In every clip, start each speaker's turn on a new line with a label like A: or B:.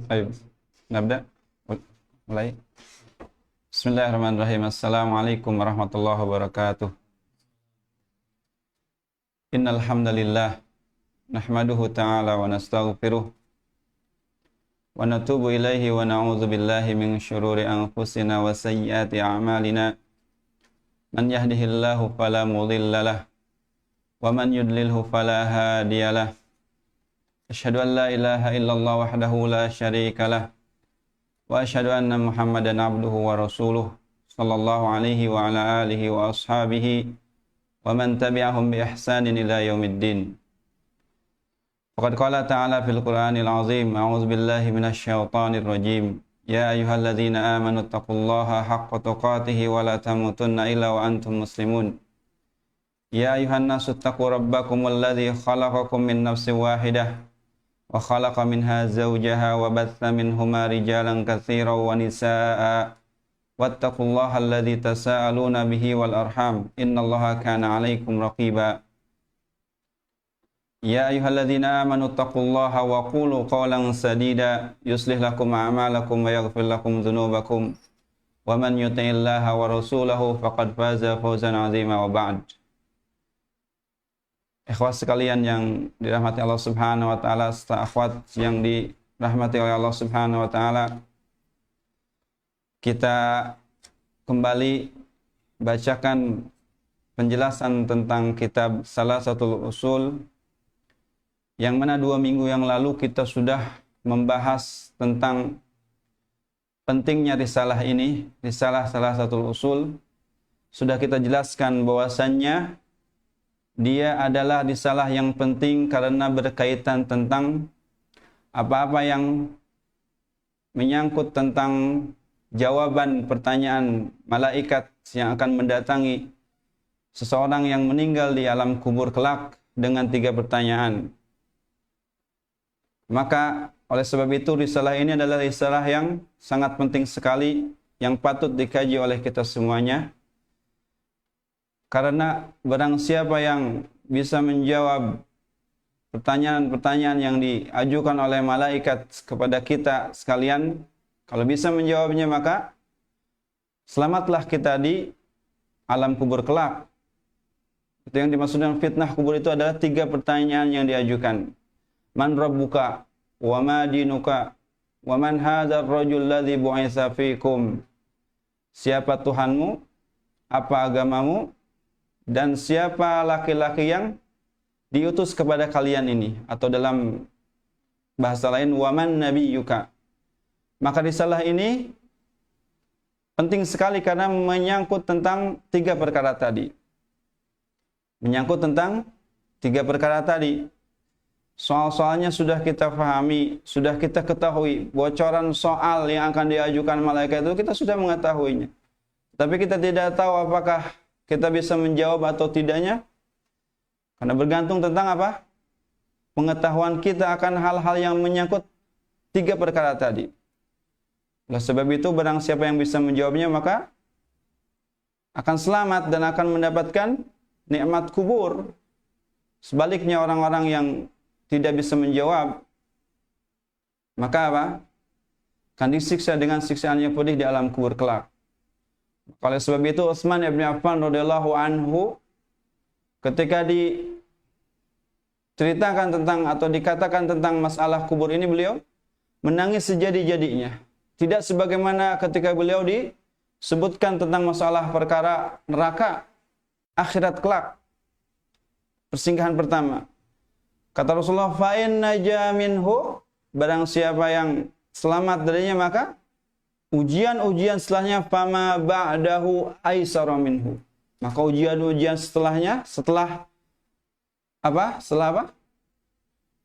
A: Ayo, nabda. Mulai. Bismillahirrahmanirrahim. Assalamualaikum warahmatullahi wabarakatuh. Innal hamdalillah nahmaduhu ta'ala wa nastaghfiruh wa natubu ilaihi wa na'udzu billahi min syururi anfusina wa sayyiati a'malina. Man yahdihillahu fala mudhillalah wa man yudlilhu fala hadiyalah. Asyhadu an la ilaha illallah wahdahu la syarikalah wa asyhadu anna Muhammadan abduhu wa rasuluh sallallahu alaihi wa ala alihi wa ashabihi wa man tabi'ahum bi ihsanin ila yaumiddin. Faqad qala ta'ala fil Qur'anil azim, a'udzu billahi minasy syaithanir rajim. Ya ayyuhalladzina amanu taqullaha haqqa tuqatih wa la tamutunna illa wa antum muslimun. Ya ayyuhan nasu taqu rabbakumul ladzi khalaqakum min nafsin wahidah wa khalaqa minha zawjaha wa batha minhuma rijalan katsiran wa nisaa'a wattaqullaha alladzi tasaaluna bihi wal arham innallaha kana 'alaikum raqiba. Ya ayyuhalladzina amanu taqullaha wa qulu qawlan sadida yuslih lakum a'malakum wa yaghfir lakum dhunubakum wa man yuti'illaha wa rasulahu faqad faza fawzan 'azima wa ba'd. Ikhwas sekalian yang dirahmati Allah Subhanahu wa taala, serta akhwat yang dirahmati oleh Allah Subhanahu wa taala, kita kembali bacakan penjelasan tentang kitab Salasatul Usul, yang mana 2 minggu yang lalu kita sudah membahas tentang pentingnya risalah ini, risalah Salasatul Usul. Sudah kita jelaskan bahwasannya dia adalah risalah yang penting karena berkaitan tentang apa-apa yang menyangkut tentang jawaban pertanyaan malaikat yang akan mendatangi seseorang yang meninggal di alam kubur kelak dengan 3 pertanyaan. Maka oleh sebab itu risalah ini adalah risalah yang sangat penting sekali, yang patut dikaji oleh kita semuanya. Karena barang siapa yang bisa menjawab pertanyaan-pertanyaan yang diajukan oleh malaikat kepada kita sekalian, kalau bisa menjawabnya maka selamatlah kita di alam kubur kelak. Itu yang dimaksud dengan fitnah kubur itu adalah 3 pertanyaan yang diajukan. Man rabbuka wa ma dinuka wa man hadzal rajul ladzi bu'itsa fikum. Siapa Tuhanmu? Apa agamamu? Dan siapa laki-laki yang diutus kepada kalian ini? Atau dalam bahasa lain, waman nabiyuka. Maka risalah ini penting sekali karena menyangkut tentang 3 perkara tadi. Menyangkut tentang 3 perkara tadi. Soal-soalnya sudah kita pahami, sudah kita ketahui. Bocoran soal yang akan diajukan malaikat itu kita sudah mengetahuinya. Tapi kita tidak tahu apakah kita bisa menjawab atau tidaknya, karena bergantung tentang apa? Pengetahuan kita akan hal-hal yang menyangkut 3 perkara tadi. Oleh sebab itu barang siapa yang bisa menjawabnya maka akan selamat dan akan mendapatkan nikmat kubur. Sebaliknya orang-orang yang tidak bisa menjawab, maka apa? Akan disiksa dengan siksaan yang pedih di alam kubur kelak. Oleh sebab itu Utsman bin Affan radhiyallahu anhu ketika diceritakan tentang atau dikatakan tentang masalah kubur ini, beliau menangis sejadi-jadinya. Tidak sebagaimana ketika beliau disebutkan tentang masalah perkara neraka akhirat kelak, persinggahan pertama. Kata Rasulullah, fa in naja minhu, barang siapa yang selamat darinya maka ujian-ujian setelahnya fama ba'dahu aisara minhu. Maka ujian-ujian setelahnya, setelah apa? Setelah apa?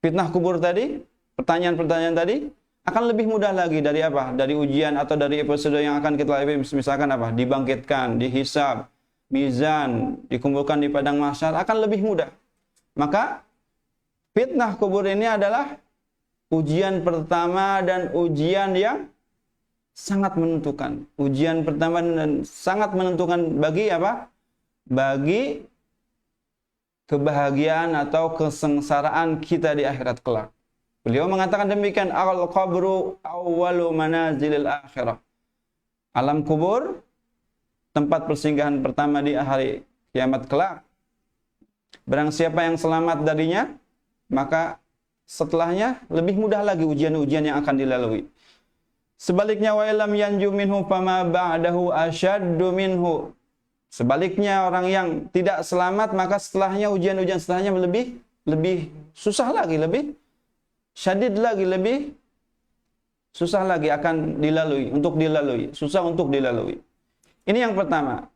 A: Fitnah kubur tadi, pertanyaan-pertanyaan tadi akan lebih mudah lagi dari apa? Dari ujian atau dari episode yang akan kita lalui, misalkan apa? Dibangkitkan, dihisab, mizan, dikumpulkan di padang mahsyar, akan lebih mudah. Maka fitnah kubur ini adalah ujian pertama dan ujian yang sangat menentukan. Ujian pertama dan sangat menentukan bagi apa? Bagi kebahagiaan atau kesengsaraan kita di akhirat kelak. Beliau mengatakan demikian, al-qabru awwalu manazilil akhirah. Alam kubur tempat persinggahan pertama di hari kiamat kelak. Barang siapa yang selamat darinya, maka setelahnya lebih mudah lagi ujian-ujian yang akan dilalui. Sebaliknya, wa illam yanju minhu fama ba'dahu asyaddu minhu. Sebaliknya, orang yang tidak selamat, maka setelahnya ujian-ujian setelahnya lebih susah lagi, lebih syadid lagi, lebih susah lagi akan dilalui, susah untuk dilalui. Ini yang pertama.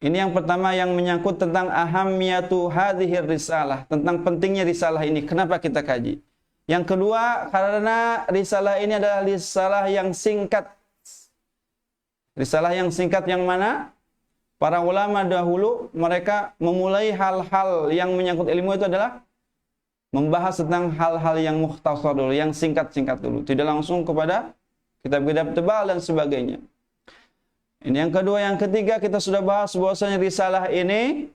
A: Ini yang pertama yang menyangkut tentang ahamiyatu hadhir risalah, tentang pentingnya risalah ini. Kenapa kita kaji? Yang kedua, karena risalah ini adalah risalah yang singkat. Risalah yang singkat yang mana? Para ulama dahulu mereka memulai hal-hal yang menyangkut ilmu itu adalah membahas tentang hal-hal yang mukhtasar dulu, yang singkat-singkat dulu, tidak langsung kepada kitab-kitab tebal dan sebagainya. Ini yang kedua. Yang ketiga, kita sudah bahas bahwasanya risalah ini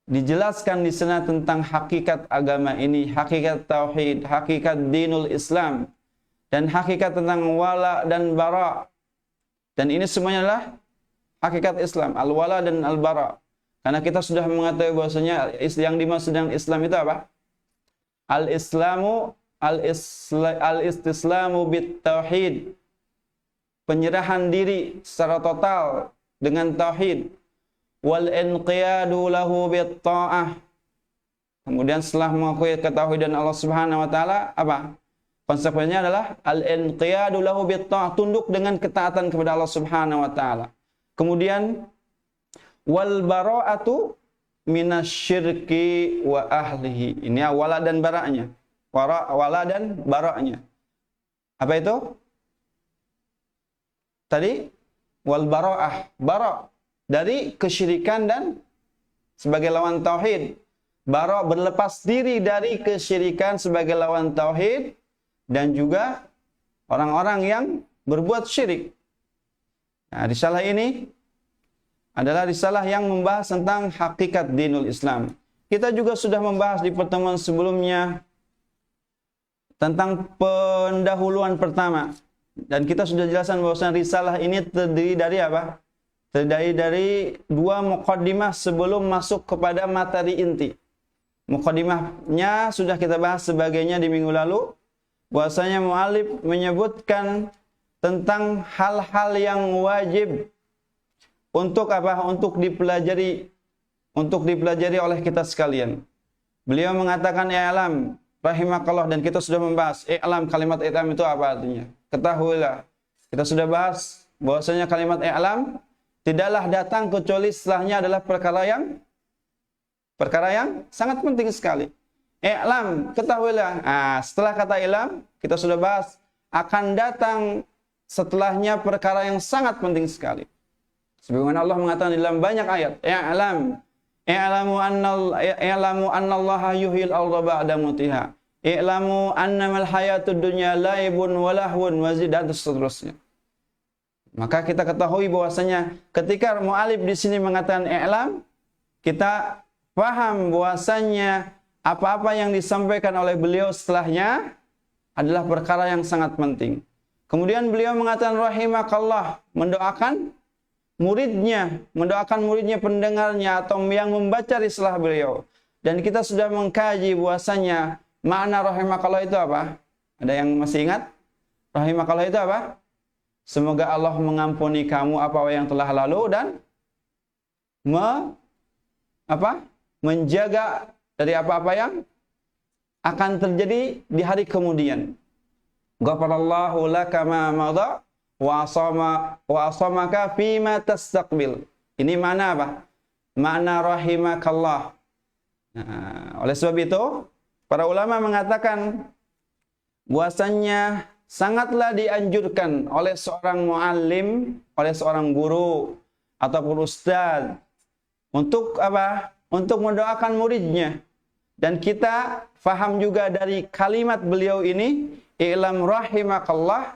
A: dijelaskan di sana tentang hakikat agama ini, hakikat tauhid, hakikat dinul Islam, dan hakikat tentang wala dan bara. Dan ini semuanya adalah hakikat Islam, al-wala dan al-bara. Karena kita sudah mengetahui bahwasanya yang dimaksud dengan Islam itu apa? Al-istislamu bit-tauhid. Penyerahan diri secara total dengan tauhid. Wal inqiyadu lahu bit-ta'ah. Kemudian setelah mengakui ketauhidan Allah Subhanahu wa taala, apa? Konsekuensinya adalah al-inqiyadu lahu bit-ta'ah, tunduk dengan ketaatan kepada Allah Subhanahu wa taala. Kemudian wal bara'atu minasyirki wa ahlihi. Ini wala dan bara'nya. Wala dan bara'nya. Apa itu? Tadi wal bara'ah, bara' dari kesyirikan dan sebagai lawan tauhid. Bara' berlepas diri dari kesyirikan sebagai lawan tauhid dan juga orang-orang yang berbuat syirik. Nah, risalah ini adalah risalah yang membahas tentang hakikat dinul Islam. Kita juga sudah membahas di pertemuan sebelumnya tentang pendahuluan pertama. Dan kita sudah jelaskan bahwa risalah ini terdiri dari apa? Terdiri dari dua muqaddimah sebelum masuk kepada materi inti. Muqaddimahnya sudah kita bahas sebagainya di minggu lalu. Bahwasanya mu'alif menyebutkan tentang hal-hal yang wajib untuk apa? Untuk dipelajari oleh kita sekalian. Beliau mengatakan i'lam rahimakallah, dan kita sudah membahas i'lam, kalimat i'lam itu apa artinya? Ketahuilah. Kita sudah bahas bahwasanya kalimat i'lam tidaklah datang kecuali setelahnya adalah perkara yang sangat penting sekali. I'lam, ketahuilah. Nah, setelah kata i'lam kita sudah bahas akan datang setelahnya perkara yang sangat penting sekali. Sebagaimana Allah mengatakan dalam banyak ayat, i'lamu annallaha yuhyil arda ba'da mautiha. I'lamu annamal hayatud dunya laibun wa lahwun wa dan seterusnya. Maka kita ketahui bahwasanya ketika mu'alif di sini mengatakan i'lam, kita paham bahwasanya apa-apa yang disampaikan oleh beliau setelahnya adalah perkara yang sangat penting. Kemudian beliau mengatakan rahimakallah, mendoakan muridnya, pendengarnya atau yang membaca risalah beliau. Dan kita sudah mengkaji bahwasanya makna rahimakallah itu apa? Ada yang masih ingat? Rahimakallah itu apa? Semoga Allah mengampuni kamu apa yang telah lalu dan menjaga dari apa-apa yang akan terjadi di hari kemudian. Ghafarallahu laka ma madha wa asamaka fima tastaqbil. Ini mana apa? Makna rahimakallah. Nah, oleh sebab itu, para ulama mengatakan bahwasannya sangatlah dianjurkan oleh seorang muallim, oleh seorang guru ataupun ustaz untuk apa? Untuk mendoakan muridnya. Dan kita faham juga dari kalimat beliau ini, i'lam rahimakallah,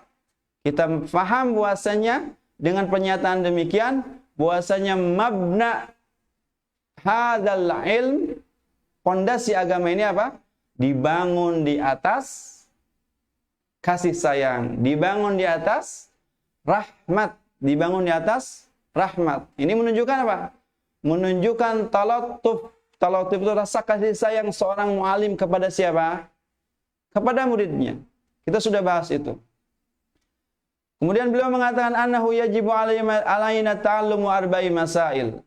A: kita faham bahwasanya dengan pernyataan demikian bahwasanya mabna hadzal ilm, pondasi agama ini apa? Dibangun di atas kasih sayang, dibangun di atas rahmat, dibangun di atas rahmat. Ini menunjukkan apa? Menunjukkan talatuf. Talatuf itu rasa kasih sayang seorang mu'alim kepada siapa? Kepada muridnya. Kita sudah bahas itu. Kemudian beliau mengatakan annahu yajibu alaina ta'allumu arba'i masail.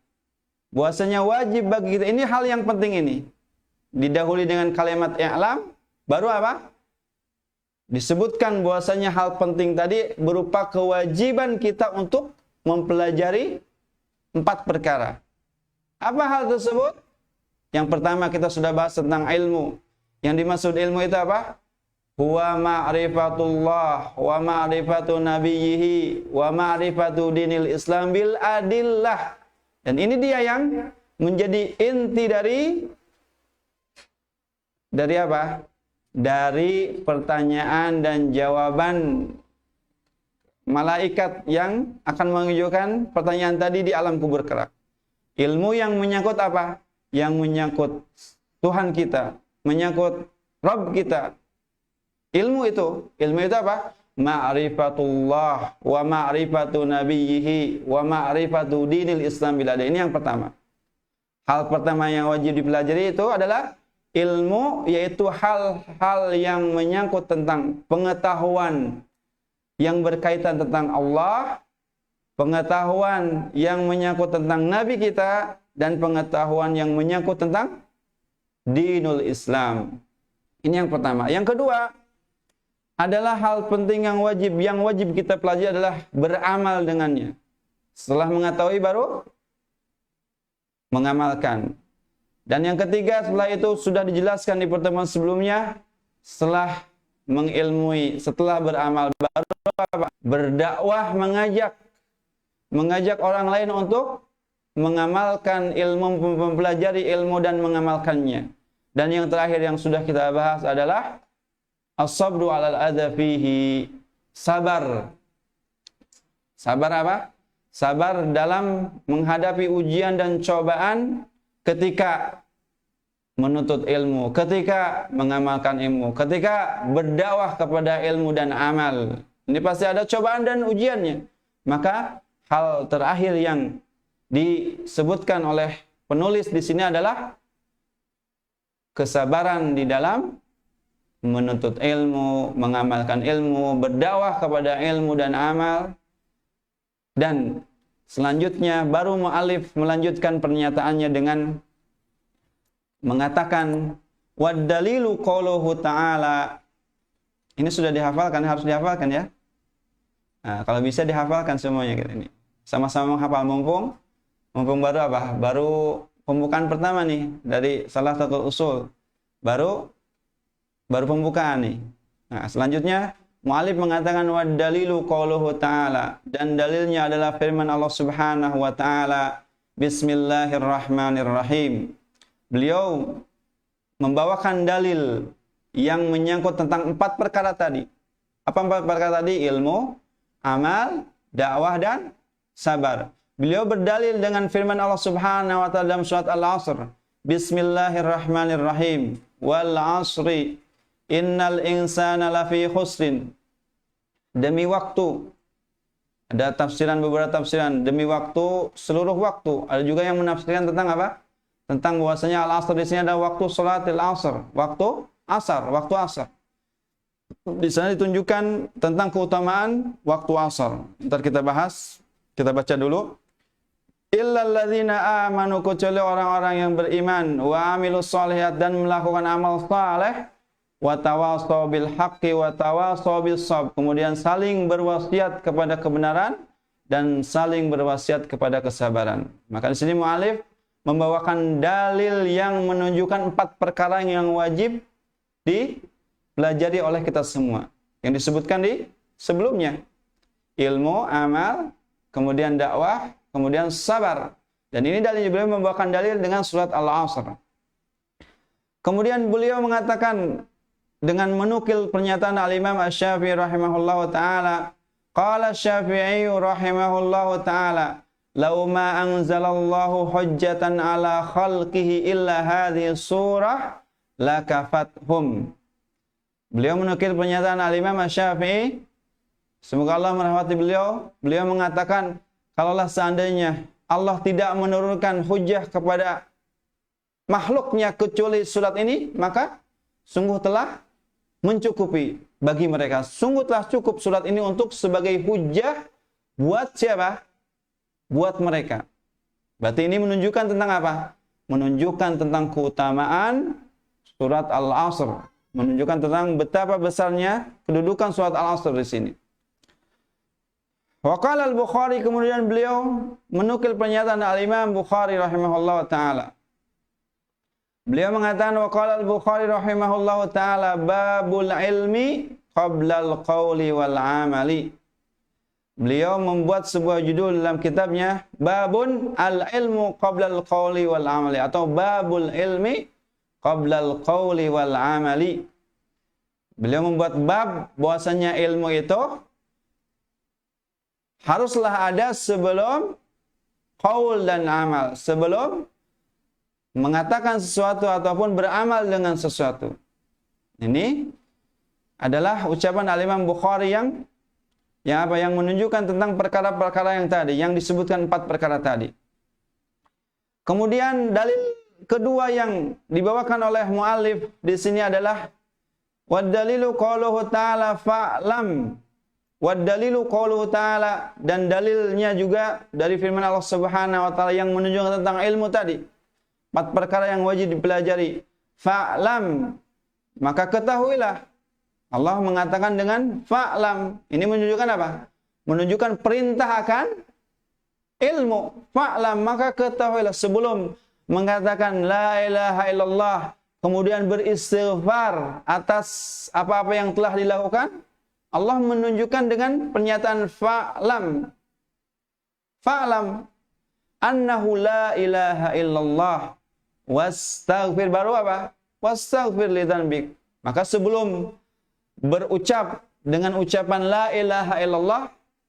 A: Bahwasanya wajib bagi kita, ini hal yang penting ini. Didahului dengan kalimat i'lam, baru apa? Disebutkan bahwasanya hal penting tadi berupa kewajiban kita untuk mempelajari 4 perkara. Apa hal tersebut? Yang pertama kita sudah bahas tentang ilmu. Yang dimaksud ilmu itu apa? Huwa ma'rifatullah wa ma'rifatu nabiyhi wa ma'rifatu dinil Islam bil adillah. Dan ini dia yang menjadi inti dari apa? Dari pertanyaan dan jawaban malaikat yang akan menunjukkan pertanyaan tadi di alam kubur kelak. Ilmu yang menyangkut apa? Yang menyangkut Tuhan kita, menyangkut Rabb kita. Ilmu itu apa? Ma'rifatullah wa ma'rifatu nabiyhi wa ma'rifatu dinil Islam bil adillah. Ini yang pertama. Hal pertama yang wajib dipelajari itu adalah ilmu, yaitu hal-hal yang menyangkut tentang pengetahuan yang berkaitan tentang Allah, pengetahuan yang menyangkut tentang Nabi kita, dan pengetahuan yang menyangkut tentang dinul Islam. Ini yang pertama. Yang kedua adalah hal penting yang wajib kita pelajari adalah beramal dengannya. Setelah mengetahui baru mengamalkan. Dan yang ketiga, setelah itu sudah dijelaskan di pertemuan sebelumnya, setelah mengilmui, setelah beramal baru apa? Berdakwah, mengajak orang lain untuk mengamalkan ilmu, mempelajari ilmu dan mengamalkannya. Dan yang terakhir yang sudah kita bahas adalah as-sabru 'alal adza fihi. Sabar. Sabar apa? Sabar dalam menghadapi ujian dan cobaan ketika menuntut ilmu, ketika mengamalkan ilmu, ketika berdakwah kepada ilmu dan amal. Ini pasti ada cobaan dan ujiannya. Maka hal terakhir yang disebutkan oleh penulis di sini adalah kesabaran di dalam menuntut ilmu, mengamalkan ilmu, berdakwah kepada ilmu dan amal. Dan selanjutnya baru mu'alif melanjutkan pernyataannya dengan mengatakan wad dalilu qauluhu ta'ala. Ini sudah dihafalkan, harus dihafalkan ya. Nah, kalau bisa dihafalkan semuanya gitu ini. Sama-sama menghafal mumpung baru apa? Baru pembukaan pertama nih dari salah satu usul. Baru pembukaan nih. Nah, selanjutnya mu'alif mengatakan wad dalilu qauluhu ta'ala, dan dalilnya adalah firman Allah Subhanahu wa taala, bismillahirrahmanirrahim. Beliau membawakan dalil yang menyangkut tentang 4 perkara tadi. Apa 4 perkara tadi? Ilmu, amal, dakwah dan sabar. Beliau berdalil dengan firman Allah Subhanahu wa taala dalam surat Al-'Asr. Bismillahirrahmanirrahim. Wal 'asri innal insana lafi khusrin. Demi waktu. Ada tafsiran, beberapa tafsiran. Demi waktu, seluruh waktu. Ada juga yang menafsirkan tentang apa? Tentang bahwasanya Al-'Asr di sini ada waktu salatil 'asr, waktu asar. Di sana ditunjukkan tentang keutamaan waktu asar. Ntar kita bahas. Kita baca dulu. Illal ladzina amanu, kecuali orang-orang yang beriman, wa amilus shalihat, dan melakukan amal saleh, wa tawasaw bil haqqi wa tawasaw bis sabr, kemudian saling berwasiat kepada kebenaran dan saling berwasiat kepada kesabaran. Maka di sini mu'alif membawakan dalil yang menunjukkan 4 perkara yang wajib dipelajari oleh kita semua yang disebutkan di sebelumnya. Ilmu, amal, kemudian dakwah, kemudian sabar. Dan ini dalil beliau membawakan dalil dengan surat Al-'Asr. Kemudian beliau mengatakan dengan menukil pernyataan Al-Imam Asy-Syafi'i rahimahullahu taala, qala Asy-Syafi'i rahimahullahu taala, "Lau ma anzalallahu hujjatan ala khalqihi illa hadhihi surah lakafathum." Beliau menukil pernyataan Al-Imam Asy-Syafi'i, semoga Allah merahmati beliau. Beliau mengatakan, kalaulah seandainya Allah tidak menurunkan hujjah kepada makhluknya kecuali surat ini, maka sungguh telah mencukupi bagi mereka. Sungguh telah cukup surat ini untuk sebagai hujjah buat siapa? Buat mereka. Berarti ini menunjukkan tentang apa? Menunjukkan tentang keutamaan surat Al-Asr. Menunjukkan tentang betapa besarnya kedudukan surat Al-Asr di sini. Waqala Al-Bukhari, kemudian beliau menukil pernyataan Al-Imam Bukhari rahimahullah ta'ala. Beliau mengatakan, waqala Al-Bukhari rahimahullah ta'ala, babul ilmi qabla al-qawli wal amali. Beliau membuat sebuah judul dalam kitabnya, babun al-ilmu qabla al-qawli wal amali, atau babul ilmi qabla al-qawli wal amali. Beliau membuat bab bahwasanya ilmu itu haruslah ada sebelum qaul dan amal, sebelum mengatakan sesuatu ataupun beramal dengan sesuatu. Ini adalah ucapan Al-Imam Bukhari yang menunjukkan tentang perkara-perkara yang tadi, yang disebutkan 4 perkara tadi. Kemudian dalil kedua yang dibawakan oleh muallif di sini adalah waddalilu qauluhu ta'ala fa'lam. Waddalilu qauluhu ta'ala, dan dalilnya juga dari firman Allah Subhanahu wa taala yang menunjukkan tentang ilmu tadi. 4 perkara yang wajib dipelajari. Fa'lam, maka ketahuilah. Allah mengatakan dengan fa'lam. Ini menunjukkan apa? Menunjukkan perintah akan ilmu. Fa'lam, maka ketahuilah. Sebelum mengatakan la ilaha illallah, kemudian beristighfar atas apa-apa yang telah dilakukan, Allah menunjukkan dengan pernyataan fa'lam. Fa'lam annahu la ilaha illallah wastaghfir, baru apa? Wastaghfir li dzanbik. Maka sebelum berucap dengan ucapan la ilaha illallah,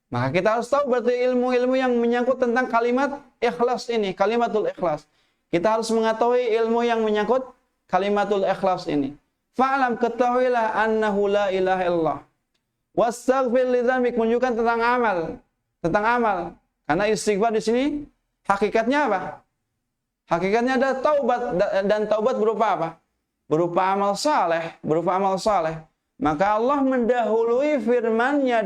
A: maka kita harus tahu berarti ilmu-ilmu yang menyangkut tentang kalimat ikhlas ini, kalimatul ikhlas. Kita harus mengetahui ilmu yang menyangkut kalimatul ikhlas ini. Fa'lam, ketahuilah annahu la ilaha illallah. Wastaghfir li dzanbik, menunjukkan tentang amal, tentang amal. Karena istighfar di sini hakikatnya apa? Hakikatnya ada taubat, dan taubat berupa apa? Berupa amal saleh, berupa amal saleh. Maka Allah mendahului firman-Nya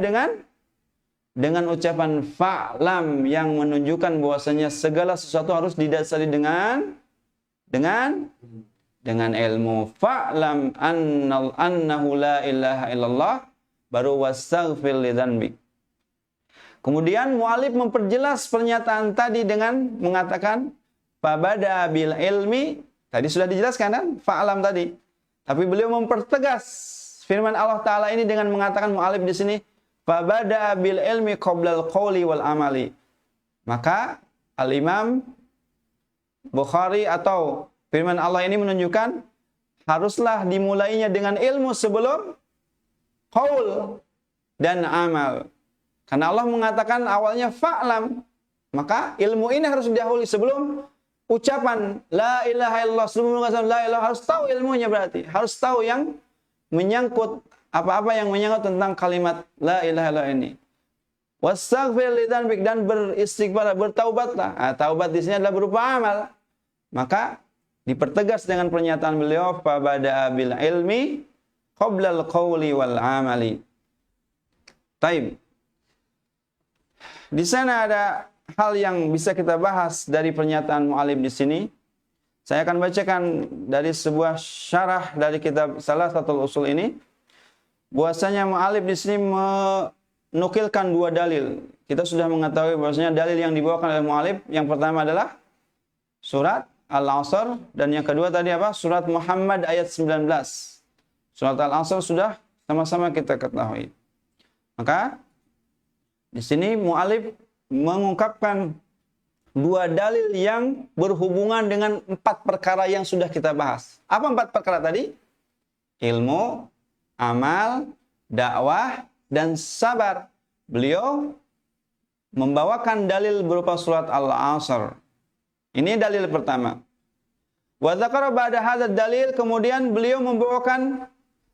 A: dengan ucapan fa'lam yang menunjukkan bahwasanya segala sesuatu harus didasari dengan ilmu. Fa'lam annahu la ilaha illallah, baru wastaghfir li dzanbik. Kemudian mu'alif memperjelas pernyataan tadi dengan mengatakan fabada bil ilmi. Tadi sudah dijelaskan kan? Fa'lam tadi. Tapi beliau mempertegas firman Allah Ta'ala ini dengan mengatakan mu'alif di sini fabada bil ilmi qoblal qawli wal amali. Maka Al-Imam Bukhari atau firman Allah ini menunjukkan haruslah dimulainya dengan ilmu sebelum qaul dan amal. Karena Allah mengatakan awalnya fa'lam, maka ilmu ini harus didahului sebelum ucapan la ilaha illallah. Sebelum mengatakan la ilaha, harus tahu ilmunya, berarti harus tahu yang menyangkut apa-apa yang menyangkut tentang kalimat la ilaha illallah ini. Wastaghfir li dzanbik, dan beristighfar, bertaubatlah. Nah, taubat di sini adalah berupa amal. Maka dipertegas dengan pernyataan beliau fa bada'a bil ilmi qabla al-qawli wal amali. Taib. Di sana ada hal yang bisa kita bahas dari pernyataan mu'alif di sini. Saya akan bacakan dari sebuah syarah dari kitab Salasatul Usul ini. Bahwasanya mu'alif di sini menukilkan 2 dalil. Kita sudah mengetahui bahwasanya dalil yang dibawakan oleh mu'alif yang pertama adalah surat Al-Asr, dan yang kedua tadi apa? Surat Muhammad ayat 19. Surat Al-Asr sudah sama-sama kita ketahui. Maka di sini mu'alif mengungkapkan 2 dalil yang berhubungan dengan 4 perkara yang sudah kita bahas. Apa 4 perkara tadi? Ilmu, amal, dakwah, dan sabar. Beliau membawakan dalil berupa surat Al-Asr. Ini dalil pertama. Wa dzakara ba'da hadzal dalil, kemudian beliau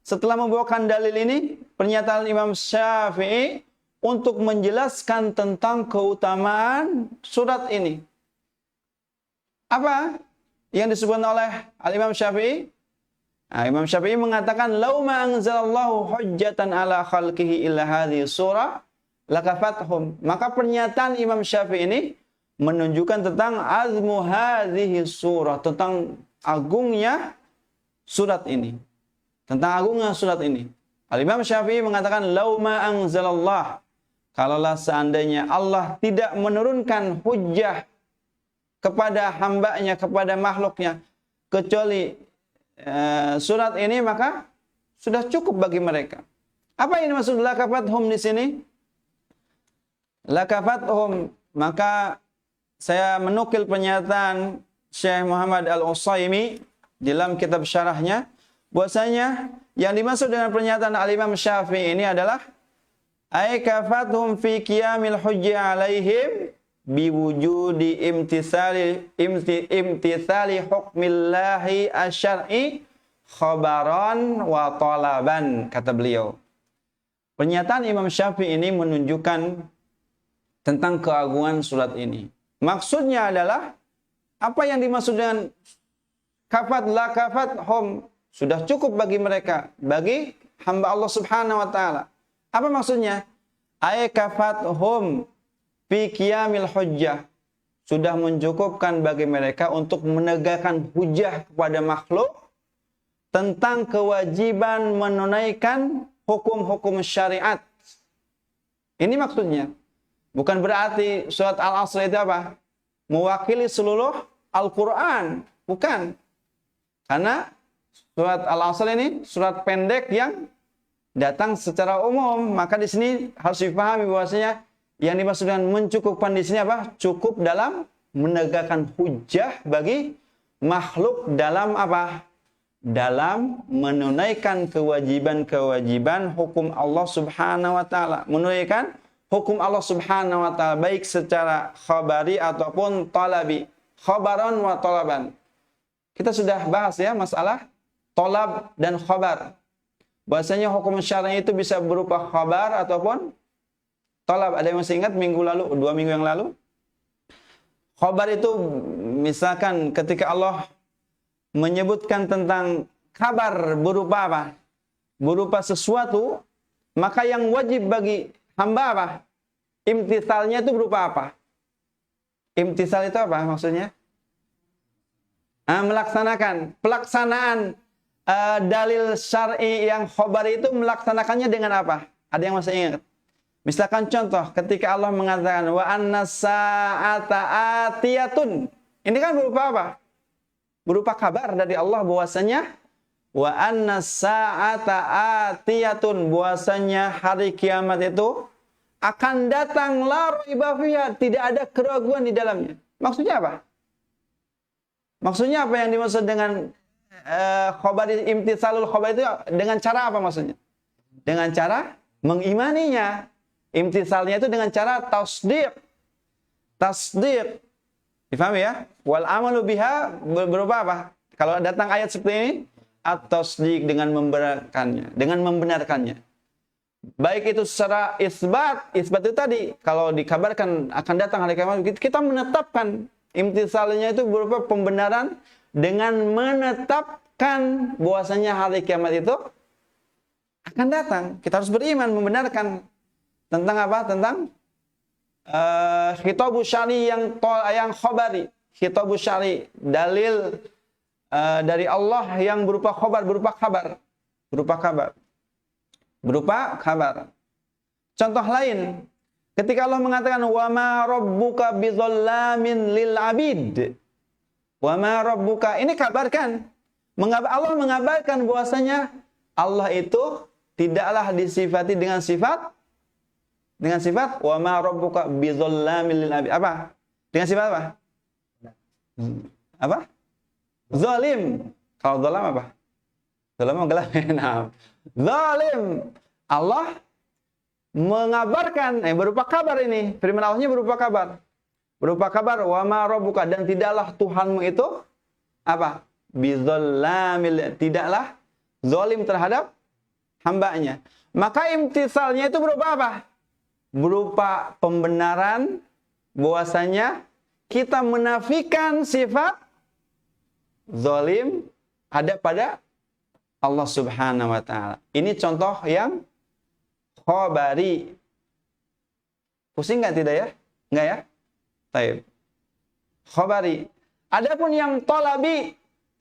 A: setelah membawakan dalil ini, pernyataan Imam Syafi'i untuk menjelaskan tentang keutamaan surat ini. Apa yang disebutkan oleh Al-Imam Syafi'i? Nah, Imam Syafi'i mengatakan, "Lau ma anzalallahu hujjatan ala khalqihi illa hadhihi surah lakafathum." Maka pernyataan Imam Syafi'i ini menunjukkan tentang azmu hadhihi surah, tentang agungnya surat ini. Tentang agungnya surat ini. Al-Imam Syafi'i mengatakan, "Lau ma anzalallah." Kalaulah seandainya Allah tidak menurunkan hujjah kepada hambanya, kepada makhluknya, kecuali surat ini, maka sudah cukup bagi mereka. Apa ini maksud lakafathum di sini? Lakafathum, maka saya menukil pernyataan Syekh Muhammad Al-Utsaimin dalam kitab syarahnya, bahwasanya yang dimaksud dengan pernyataan Al-Imam Syafi'i ini adalah ay kafathum fi qiyamil hujji alaihim biwujudi imtithali hukmillahi asy-syar'i khabaran wa talaban, kata beliau. Pernyataan Imam Syafi'i ini menunjukkan tentang keagungan surat ini. Maksudnya adalah apa yang dimaksud dengan kafat la kafat hum, sudah cukup bagi mereka, bagi hamba Allah Subhanahu wa taala. Apa maksudnya? Ay kafat hum fi qiyamil hujjah, sudah mencukupkan bagi mereka untuk menegakkan hujjah kepada makhluk tentang kewajiban menunaikan hukum-hukum syariat. Ini maksudnya. Bukan berarti surat Al-Asr itu apa? Mewakili seluruh Al-Quran. Bukan. Karena surat Al-Asr ini surat pendek yang datang secara umum. Maka di sini harus dipahami bahwasanya yang dimaksud dengan mencukupkan di sini apa? Cukup dalam menegakkan hujjah bagi makhluk dalam apa? Dalam menunaikan kewajiban-kewajiban hukum Allah Subhanahu wa taala. Menunaikan hukum Allah Subhanahu wa taala baik secara khabari ataupun talabi. Khabaran wa talaban. Kita sudah bahas ya masalah talab dan khabar. Bahasanya hukum syar'i itu bisa berupa khabar ataupun talab. Ada yang masih ingat minggu lalu, 2 minggu yang lalu? Khabar itu misalkan ketika Allah menyebutkan tentang kabar berupa apa? Berupa sesuatu, maka yang wajib bagi hamba apa? Imtithalnya itu berupa apa? Imtithal itu apa maksudnya? Melaksanakan. Pelaksanaan dalil syar'i yang khabar itu melaksanakannya dengan apa? Ada yang masih ingat? Misalkan contoh, ketika Allah mengatakan wa annas sa'ata atiyatun. Ini kan berupa apa? Berupa kabar dari Allah bahwasanya wa annas sa'ata atiyatun, bahwasanya hari kiamat itu akan datang la raiba fiha, tidak ada keraguan di dalamnya. Maksudnya apa? Maksudnya apa yang dimaksud dengan khabar, imtitsalul khabar itu dengan cara apa maksudnya? Dengan cara mengimaninya. Imtitsalnya itu dengan cara tasdiq. Tasdiq. Difahami ya? Wal amalu biha berupa apa? Kalau datang ayat seperti ini, at-tasdiq dengan membenarkannya, Baik itu secara isbat itu tadi, kalau dikabarkan akan datang hari kiamat, kita menetapkan imtitsalnya itu berupa pembenaran dengan menetapkan bahwasanya hari kiamat itu akan datang. Kita harus beriman, membenarkan tentang apa? Tentang khitabus syar'i yang khabari, khitabus syar'i, dalil dari Allah yang berupa khabar, berupa kabar. Contoh lain, ketika Allah mengatakan wa ma rabbuka bizallamin lil abid. Wa ma rabbuka, ini kabarkan. Allah mengabarkan bahwasanya Allah itu tidaklah disifati dengan sifat wa ma rabbuka bizallamin lil abid. Apa? Dengan sifat apa? Apa? Zalim. Kalau zalam apa? Zalam gelap. Nah. Zalim. Allah mengabarkan, berupa kabar ini. Firman Allahnya berupa kabar. Berupa kabar, wa ma rabbuka, dan tidaklah Tuhanmu itu apa? Bizallamil, tidaklah zalim terhadap hambanya. Maka imtisalnya itu berupa apa? Berupa pembenaran bahwasanya kita menafikan sifat zalim ada pada Allah Subhanahu wa taala. Ini contoh yang khabari. Pusing nggak tidak ya? Nggak ya? Baik. Khabari. Adapun yang talabi,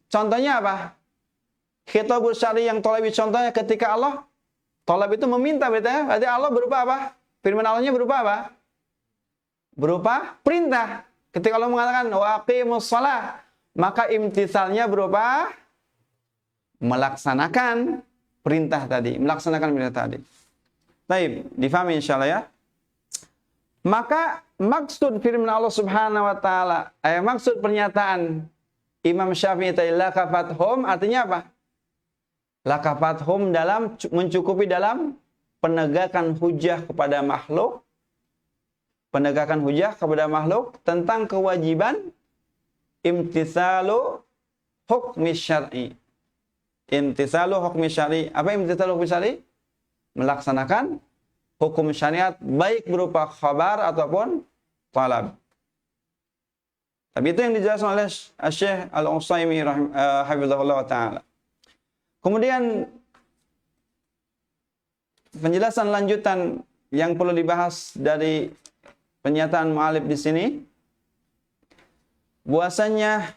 A: contohnya apa? Khitabul syar'i yang talabi, contohnya ketika Allah talab itu meminta, berarti Allah berupa apa? Firman Allahnya berupa apa? Berupa perintah. Ketika Allah mengatakan wa aqimus shalah, maka imtisalnya berupa melaksanakan perintah tadi, melaksanakan perintah tadi. Baik, difahami insyaallah ya. Maka maksud firman Allah Subhanahu wa taala, maksud pernyataan Imam Syafi'i tadi lakafathum artinya apa? Lakafathum dalam mencukupi dalam penegakan hujah kepada makhluk, penegakan hujah kepada makhluk tentang kewajiban imtisalu hukmi syar'i. Imtisalu hukmi syar'i. Apa imtisalu hukmi syar'i? Melaksanakan hukum syariat baik berupa khabar ataupun talab. Tapi itu yang dijelaskan oleh Syekh Al-Utsaimin hafizahullah taala. Kemudian penjelasan lanjutan yang perlu dibahas dari pernyataan mu'allif di sini, bahwasanya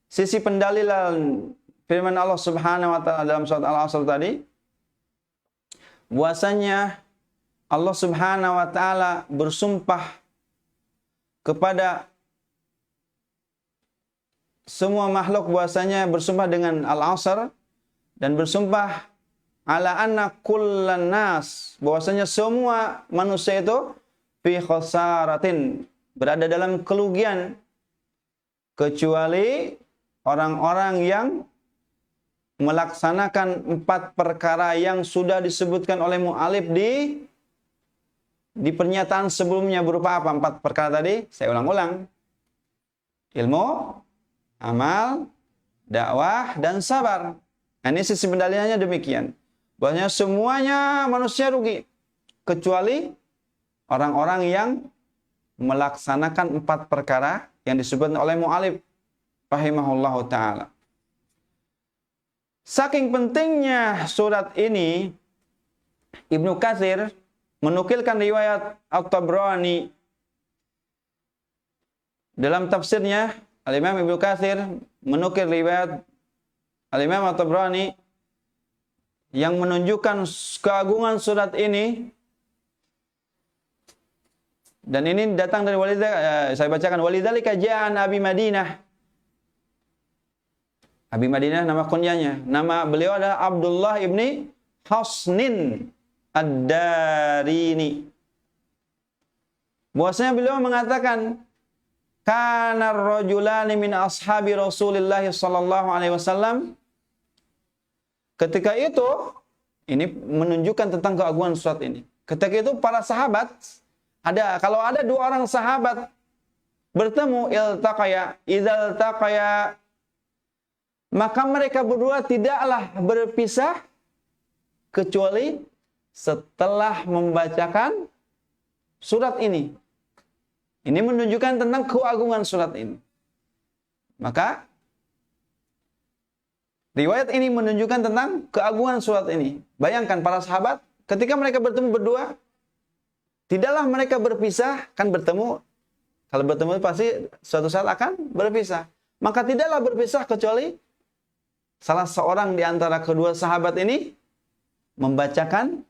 A: sisi pendalilan firman Allah Subhanahu wa taala dalam surat Al-Asr tadi, bahwasanya Allah Subhanahu wa taala bersumpah kepada semua makhluk, bahwasanya bersumpah dengan Al-Asr dan bersumpah ala anna kullan nas, bahwasanya semua manusia itu fi khasaratin, berada dalam kerugian, kecuali orang-orang yang melaksanakan 4 perkara yang sudah disebutkan oleh mu'allif di pernyataan sebelumnya. Berupa apa 4 perkara tadi? Saya ulang-ulang. Ilmu, amal, dakwah, dan sabar. Nah, ini sisi pendalilannya demikian. Bahwasanya semuanya manusia rugi, kecuali orang-orang yang melaksanakan 4 perkara yang disebutkan oleh mu'allif rahimahullahu ta'ala. Saking pentingnya surat ini, Ibnu Katsir menukilkan riwayat At-Tabrani dalam tafsirnya. Al-Imam Ibnu Katsir menukil riwayat Al-Imam At-Tabrani yang menunjukkan keagungan surat ini. Dan ini datang dari saya bacakan, walidzalika ja'an Abi Madinah. Abi Madinah nama kunyahnya. Nama beliau adalah Abdullah ibni Hasnin Ad-Darini. Bahwasanya beliau mengatakan, kana rajulani min ashabi Rasulillah sallallahu alaihi wasallam. Ketika itu, ini menunjukkan tentang keagungan surat ini. Ketika itu para sahabat, kalau ada 2 orang sahabat bertemu, idzal taqaya, maka mereka berdua tidaklah berpisah kecuali setelah membacakan surat ini. Ini menunjukkan tentang keagungan surat ini. Maka riwayat ini menunjukkan tentang keagungan surat ini. Bayangkan para sahabat ketika mereka bertemu berdua, tidaklah mereka berpisah, kan bertemu. Kalau bertemu pasti suatu saat akan berpisah. Maka tidaklah berpisah kecuali salah seorang di antara kedua sahabat ini membacakan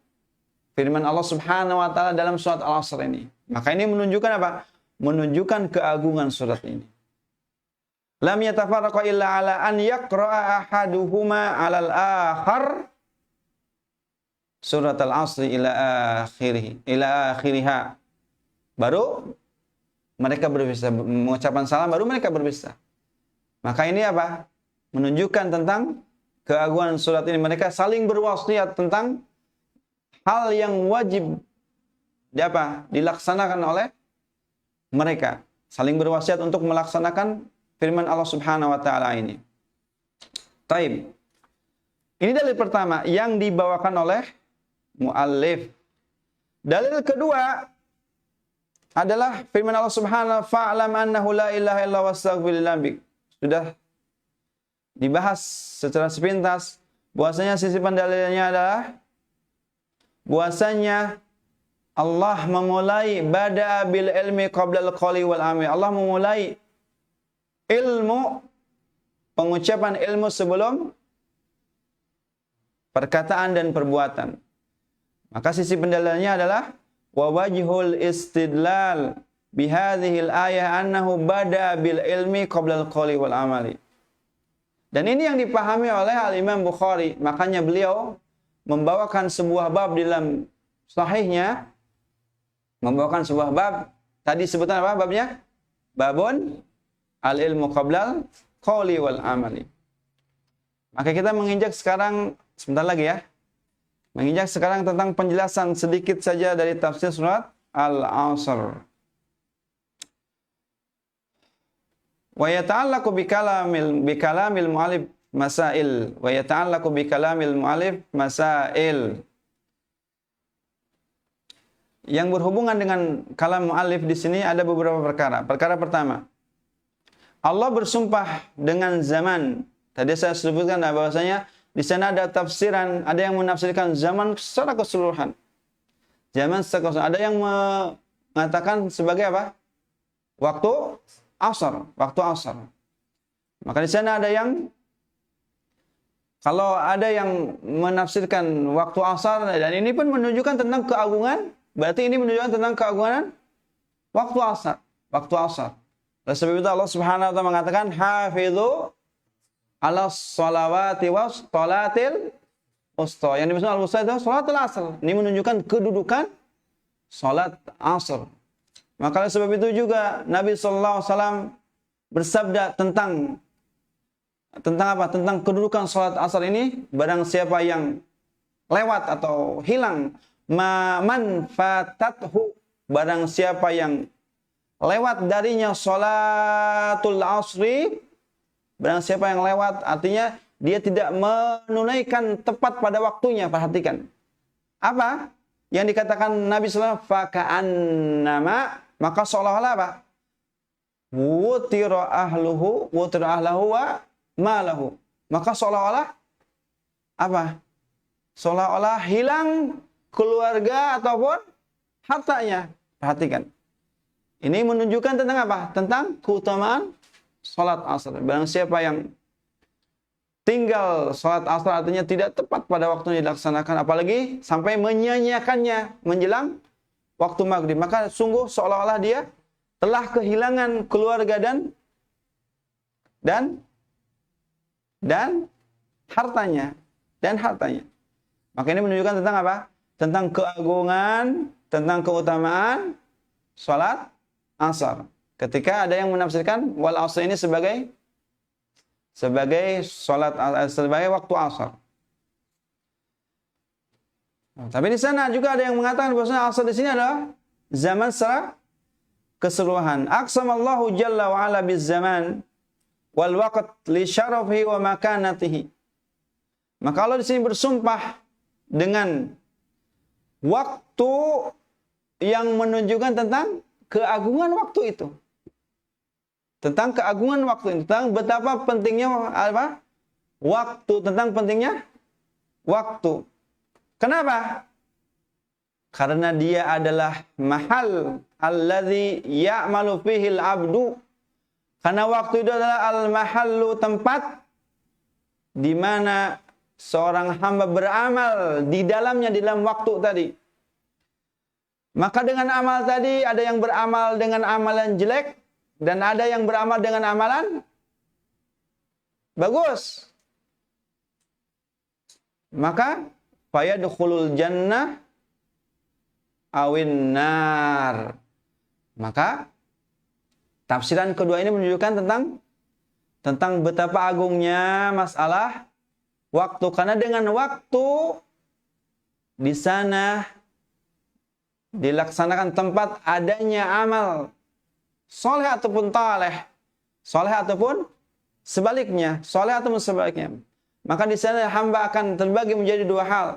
A: firman Allah Subhanahu wa taala dalam surat Al-Asr ini. Maka ini menunjukkan apa? Menunjukkan keagungan surat ini. Lam yatafarraqa illa ala an yaqra'a ahaduhuma 'alal akhar surat Al-Asr ila akhiriha. Baru mereka berpisah, mengucapkan salam baru mereka berpisah. Maka ini apa? Menunjukkan tentang keagungan surat ini. Mereka saling berwasiat tentang hal yang wajib dilaksanakan oleh mereka. Saling berwasiat untuk melaksanakan firman Allah Subhanahu wa taala ini. Taib. Ini dalil pertama yang dibawakan oleh muallif. Dalil kedua adalah firman Allah Subhanahu fa'lam annahu la ilaha illa wastaghfir lidzambik. Sudah dibahas secara sepintas bahwasanya sisi pendalilnya adalah bahwasanya Allah memulai bada'a bil ilmi qabla al-qawli wal amali. Allah memulai ilmu, pengucapan ilmu sebelum perkataan dan perbuatan. Maka sisi pendalilannya adalah wa wajhul istidlal bihadhil ayah annahu bada'a bil ilmi qabla al-qawli wal amali. Dan ini yang dipahami oleh Al-Imam Bukhari. Makanya beliau membawakan sebuah bab di dalam sahihnya, membawakan sebuah bab. Tadi sebutan apa babnya? Babun al-ilmu qablal qawli wal amali. Maka kita menginjak sekarang, sebentar lagi ya, menginjak sekarang tentang penjelasan sedikit saja dari tafsir surat Al-Asr. Wa yata'allaqu bikalamil mu'allif masail. Wa yata'allaqu bikalamil mu'allif masail. Yang berhubungan dengan kalam mu'allif di sini ada beberapa perkara. Perkara pertama, Allah bersumpah dengan zaman. Tadi saya sebutkan bahwasanya di sana ada tafsiran, ada yang menafsirkan zaman secara keseluruhan. Zaman secara keseluruhan. Ada yang mengatakan sebagai apa? Waktu asar, waktu asar. Maka di sana ada yang, kalau ada yang menafsirkan waktu asar, dan ini pun menunjukkan tentang keagungan, berarti ini menunjukkan tentang keagungan waktu asar, waktu asar. Oleh sebab itu Allah Subhanahu wa taala mengatakan hafidhu ala sholawati was sholatil wusta. Yang dimaksud al-wusta itu sholatul asr. Ini menunjukkan kedudukan salat asar. Maka oleh sebab itu juga Nabi sallallahu alaihi wasallam bersabda tentang apa? Tentang kedudukan salat asar ini, barang siapa yang lewat atau hilang man fatathu, barang siapa yang lewat darinya sholatul asri, barang siapa yang lewat, artinya dia tidak menunaikan tepat pada waktunya. Perhatikan. Apa yang dikatakan Nabi SAW? Faka'annama, maka seolah-olah apa? Wutira ahlahu wa malahu. Maka seolah-olah apa? Seolah-olah hilang keluarga ataupun hartanya. Perhatikan. Ini menunjukkan tentang apa? Tentang keutamaan salat asar. Barang siapa yang tinggal salat asar, artinya tidak tepat pada waktunya dilaksanakan, apalagi sampai menyia-nyiakannya menjelang waktu maghrib, maka sungguh seolah-olah dia telah kehilangan keluarga dan hartanya. Maka ini menunjukkan tentang apa? Tentang keagungan, tentang keutamaan salat asar. Ketika ada yang menafsirkan wal asr ini sebagai salat, sebagai waktu asar. Tapi di sana juga ada yang mengatakan bahwa asar di sini adalah zaman secara keseluruhan. Aqsamallahu jalla wa ala biz zaman wal waqt li syarafihi wa makanatihi. Maka Allah di sini bersumpah dengan waktu yang menunjukkan tentang keagungan waktu itu. Tentang keagungan waktu ini, tentang betapa pentingnya apa? Waktu, tentang pentingnya waktu. Kenapa? Karena dia adalah mahal alladzi ya'malu fihi al-'abdu. Karena waktu itu adalah al-mahallu, tempat di mana seorang hamba beramal di dalamnya, di dalam waktu tadi. Maka dengan amal tadi ada yang beramal dengan amalan jelek, dan ada yang beramal dengan amalan bagus. Maka fayadkhulul jannah awin nar. Maka tafsiran kedua ini menunjukkan tentang betapa agungnya masalah waktu. Karena dengan waktu di sana dilaksanakan tempat adanya amal soleh ataupun taleh, soleh ataupun sebaliknya, soleh ataupun sebaliknya. Maka di sana hamba akan terbagi menjadi dua hal.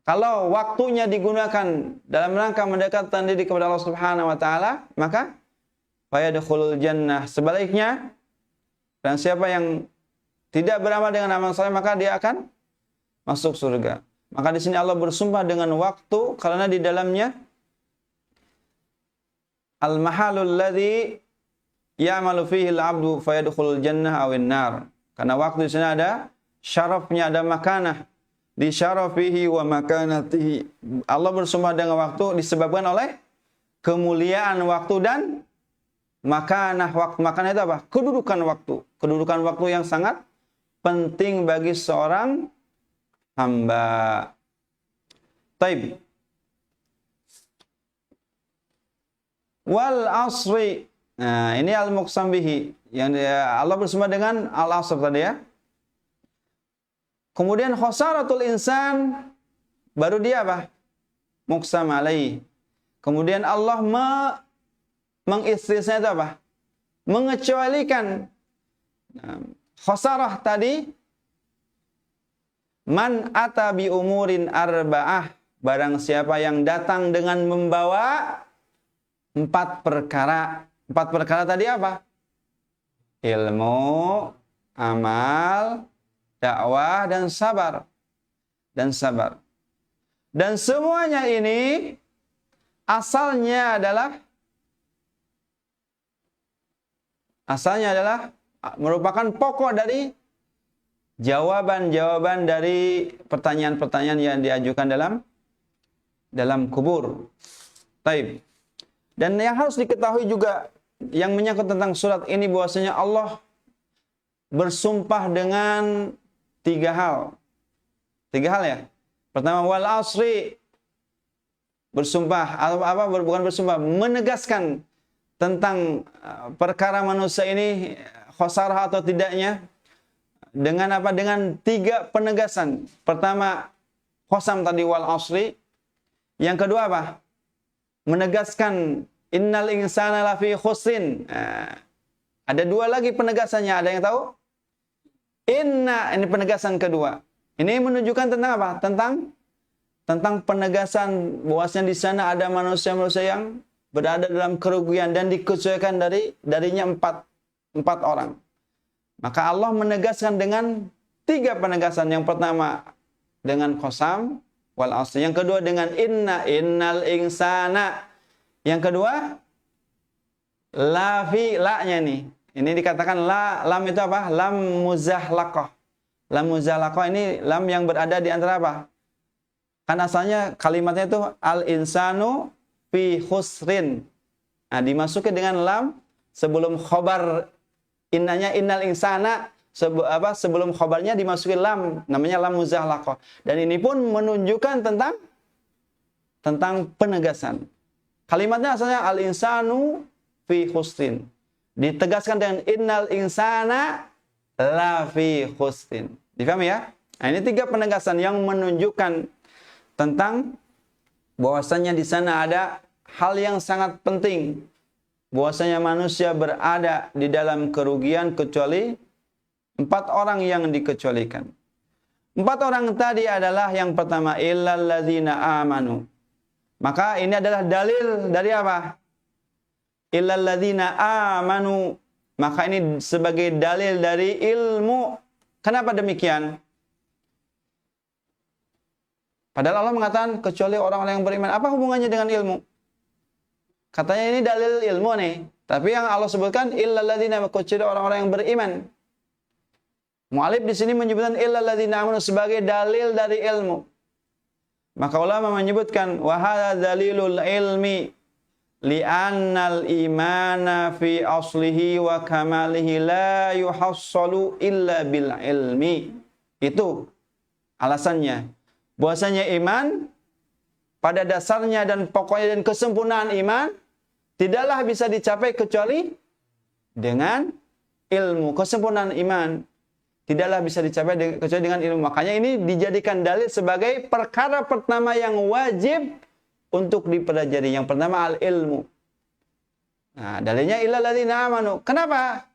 A: Kalau waktunya digunakan dalam rangka mendekatkan diri kepada Allah Subhanahu wa taala, maka fayadkhulul jannah. Sebaliknya, dan siapa yang tidak beramal dengan amal saleh maka dia akan masuk surga. Maka di sini Allah bersumpah dengan waktu karena di dalamnya al-mahalul ladzi ya'malu fihi al-'abdu fayadkhulul jannah awin nar. Karena waktu di sini ada syarafnya, ada makanah. Di syarafihi wa makanatihi. Allah bersumpah dengan waktu disebabkan oleh kemuliaan waktu dan makanah waktu. Makanah itu apa? Kedudukan waktu. Kedudukan waktu yang sangat penting bagi seorang hamba. Taib. Wal asri. Nah, ini al-muqsam bihi. Yang Allah bersumpah dengan al-asr tadi ya. Kemudian khosaratul insan, baru dia apa? Muqsam alaih. Kemudian Allah mengistisna itu apa? Mengecualikan. Khosarah tadi, man ata bi umurin arba'ah, barang siapa yang datang dengan membawa 4 perkara. 4 perkara tadi apa? Ilmu, amal, dakwah dan sabar. Dan sabar. Dan semuanya ini asalnya adalah merupakan pokok dari jawaban-jawaban dari pertanyaan-pertanyaan yang diajukan dalam kubur. Taib. Dan yang harus diketahui juga yang menyangkut tentang surat ini bahwasanya Allah bersumpah dengan 3 hal. 3 hal ya. Pertama, wal asri, bersumpah, bukan bersumpah, menegaskan tentang perkara manusia ini khosarah atau tidaknya dengan apa? Dengan 3 penegasan. Pertama, khosam tadi wal asri. Yang kedua apa? Menegaskan innal insana lafi khusrin. Ada 2 lagi penegasannya, ada yang tahu? Inna, ini penegasan kedua. Ini menunjukkan tentang apa? Tentang penegasan bahwasanya di sana ada manusia-manusia yang berada dalam kerugian dan dikecualikan darinya 4 orang. Maka Allah menegaskan dengan 3 penegasan. Yang pertama dengan qasam wal asr. Yang kedua dengan innal insana. Yang kedua la-nya nih. Ini dikatakan lam itu apa? Lam muzahlaqah. Lam muzahlaqah ini lam yang berada di antara apa? Kan asalnya kalimatnya itu al-insanu fi khusrin. Nah, dimasuki dengan lam sebelum khobar innanya innal insana sebelum khobarnya dimasuki lam, namanya lam muzahlaqah. Dan ini pun menunjukkan tentang penegasan. Kalimatnya asalnya al-insanu fi khusrin. Ditegaskan dengan innal insana la fi khusrin. Difahami ya? Nah, ini 3 penegasan yang menunjukkan tentang bahwasanya di sana ada hal yang sangat penting. Bahwasanya manusia berada di dalam kerugian kecuali 4 orang yang dikecualikan. 4 orang tadi adalah yang pertama illal ladzina amanu. Maka ini adalah dalil dari apa? Illal ladzina amanu. Maka ini sebagai dalil dari ilmu. Kenapa demikian? Padahal Allah mengatakan kecuali orang-orang yang beriman. Apa hubungannya dengan ilmu? Katanya ini dalil ilmu nih. Tapi yang Allah sebutkan illal ladzina, kecuali orang-orang yang beriman. Mu'alif di sini menyebutkan illal ladzina amanu sebagai dalil dari ilmu. Maka ulama menyebutkan wa hadza dalilul ilmi li'annal imana fi aslihi wa kamalihi la yuhassalu illa bil ilmi. Itu alasannya. Bahwasanya iman pada dasarnya dan pokoknya dan kesempurnaan iman tidaklah bisa dicapai kecuali dengan ilmu, kesempurnaan iman. tidaklah bisa dicapai kecuali dengan ilmu. Makanya ini dijadikan dalil sebagai perkara pertama yang wajib untuk dipelajari. Yang pertama al-ilmu. Nah, dalilnya illal ladzina amanu. Kenapa?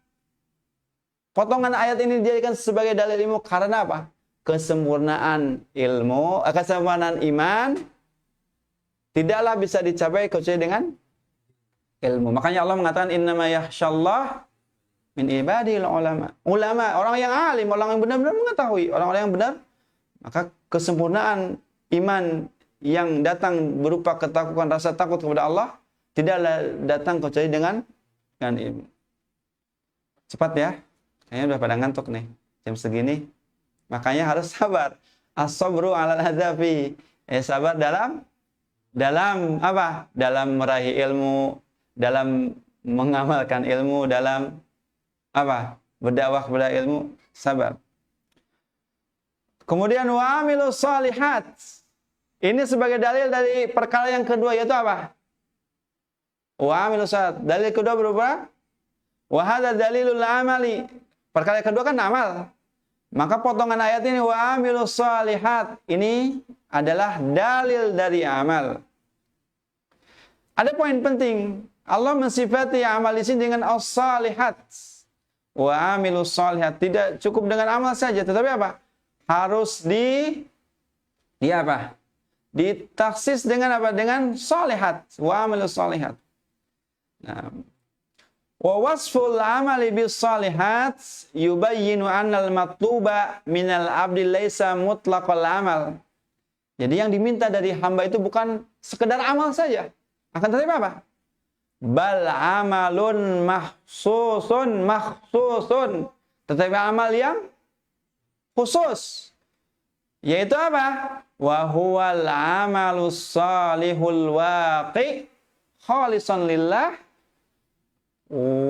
A: Potongan ayat ini dijadikan sebagai dalil ilmu karena apa? Kesempurnaan ilmu, kesempurnaan iman tidaklah bisa dicapai kecuali dengan ilmu. Makanya Allah mengatakan innama yakhsyallah min ibadil ulama. Ulama, orang yang alim, orang yang benar-benar mengetahui, orang-orang yang benar. Maka kesempurnaan iman yang datang berupa ketakutan, rasa takut kepada Allah tidaklah datang kecuali dengan ilmu. Cepat ya. Kayaknya udah pada ngantuk nih. Jam segini. Makanya harus sabar. As-sabru 'alal hadzafi. Sabar dalam apa? Dalam meraih ilmu, dalam mengamalkan ilmu, dalam apa? Berdakwah kepada ilmu, sabar. Kemudian wa amilus shalihat. Ini sebagai dalil dari perkara yang kedua yaitu apa? Wa amilus shalihat. Dalil kedua berupa wa hadza dalilul amali. Perkara yang kedua kan amal. Maka potongan ayat ini wa amilus shalihat ini adalah dalil dari amal. Ada poin penting. Allah mensifati amal di sini dengan as-shalihat. Wa amilus shalihat. Tidak cukup dengan amal saja, tetapi apa? Harus apa? Ditaksis dengan apa? Dengan shalihat. Wa amilus shalihat. Nah, wa wasful amali bis shalihat yubayyinu annal matluba minal abdi laisa mutlaqal amal. Jadi yang diminta dari hamba itu bukan sekedar amal saja. Akan tetapi apa? Bal amalun mahsusun. Tetapi amal yang khusus. Yaitu apa? Wa huwal amalus salihul waqi khalisan lillah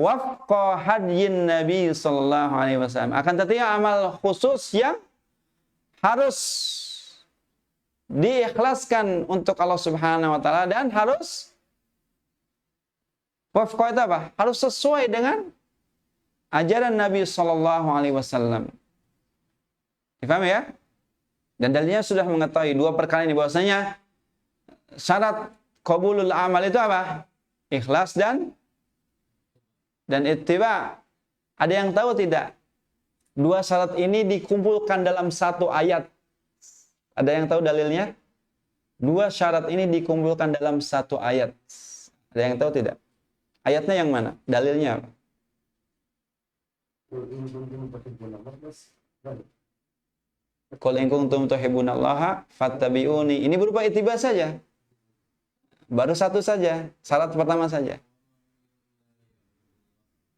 A: wafqa hadyin Nabi sallallahu alaihi wasallam. Akan tetapi amal khusus yang harus diikhlaskan untuk Allah Subhanahu wa taala dan harus wafqa itu apa? Harus sesuai dengan ajaran Nabi sallallahu alaihi wasallam. Difahami ya? Dan dalilnya sudah mengetahui dua perkara ini bahwasanya syarat qabulul amal itu apa? Ikhlas dan ittiba. Ada yang tahu tidak? Dua syarat ini dikumpulkan dalam satu ayat. Ada yang tahu dalilnya? Dua syarat ini dikumpulkan dalam satu ayat. Ada yang tahu tidak? Ayatnya yang mana? Dalilnya apa? Qul in kuntum tuhibbunallaha fattabi'uni. Ini berupa ittiba saja. Baru satu saja, syarat pertama saja.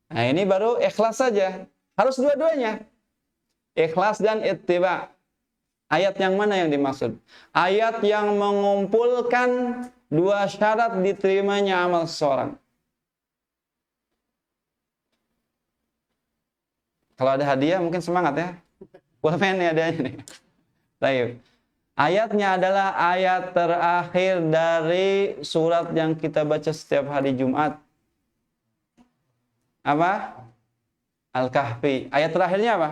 A: Nah, ini baru ikhlas saja. Harus dua-duanya. Ikhlas dan ittiba. Ayat yang mana yang dimaksud? Ayat yang mengumpulkan dua syarat diterimanya amal seseorang. Kalau ada hadiah mungkin semangat ya. Pulpen nih adanya nih. Baik. Ayatnya adalah ayat terakhir dari surat yang kita baca setiap hari Jumat. Apa? Al-Kahfi. Ayat terakhirnya apa?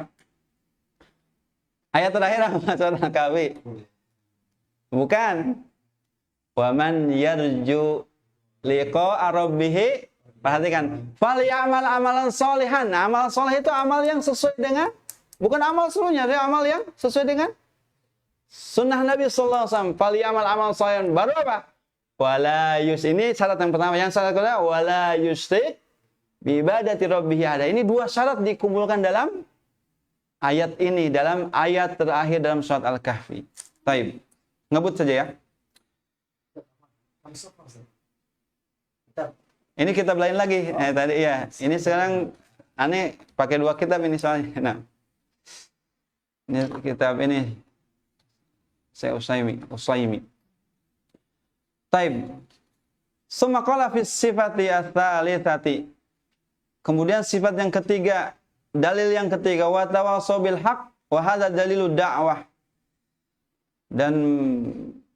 A: Ayat terakhir apa? Surat Al-Kahfi. Bukan. Wa man yarju liqa'a rabbih. Perhatikan. Falyamal amalan sholihan. Amal soleh itu amal yang sesuai dengan, bukan amal seluruhnya, tapi amal yang sesuai dengan sunnah Nabi sallallahu alaihi wasallam. Falyamal amal sholihan. Baru apa? Wala yus. Ini syarat yang pertama. Yang syarat kedua wala yusyrik bi ibadati rabbih ahada. Ini dua syarat dikumpulkan dalam ayat ini, dalam ayat terakhir dalam surat Al-Kahfi. Taib. Ngebut saja ya. Ini kitab lain lagi. Tadi ya. Ini sekarang aneh pakai dua kitab ini soalnya. Nah. Ini kitab ini. Saya Usaimi. Taib. Summa qala fi sifati ats-tsalitsati. Kemudian sifat yang ketiga, dalil yang ketiga, wa tawassaw bil haqq wa hadza dalilu da'wah. Dan